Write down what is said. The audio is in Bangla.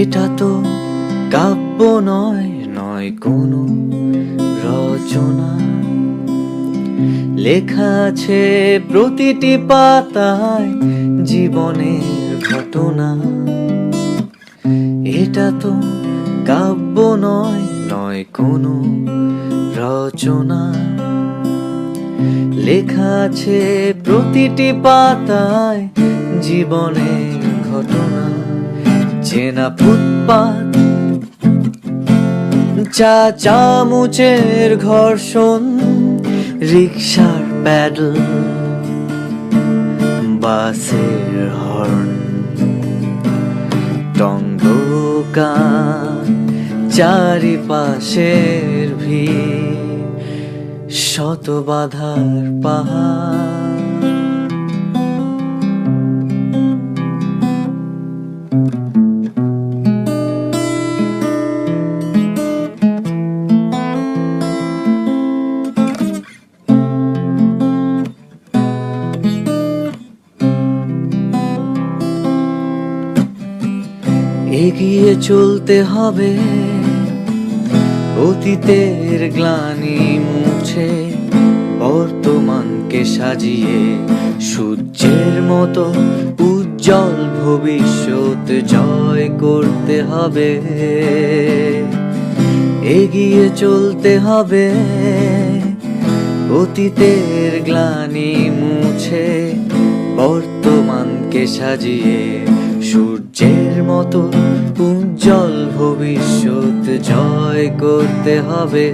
এটা তো কাব্য নয়, নয় কোনো রচনা। লেখা আছে প্রতিটি পাতায় জীবনের ঘটনা। এটা তো কাব্য নয়, নয় কোনো রচনা। লেখা আছে প্রতিটি পাতায় জীবনের ঘটনা। চেনা ফুটপাত, চা চামচের ঘর্ষণ, রিকশার প্যাডেল, বাসের হর্ন, টং দোকান, চারিপাশের ভিড়, শত বাধার পাহাড়। এগিয়ে চলতে হবে অতীতের গ্লানি মুছে, বর্তমানকে সাজিয়ে সূর্যের মতো উজ্জ্বল ভবিষ্যৎ জয় করতে হবে। এগিয়ে চলতে হবে অতীতের গ্লানি মুছে, বর্তমানকে সাজিয়ে সূর্যের মতো উজ্জ্বল ভবিষ্যৎ জয় করতে হবে।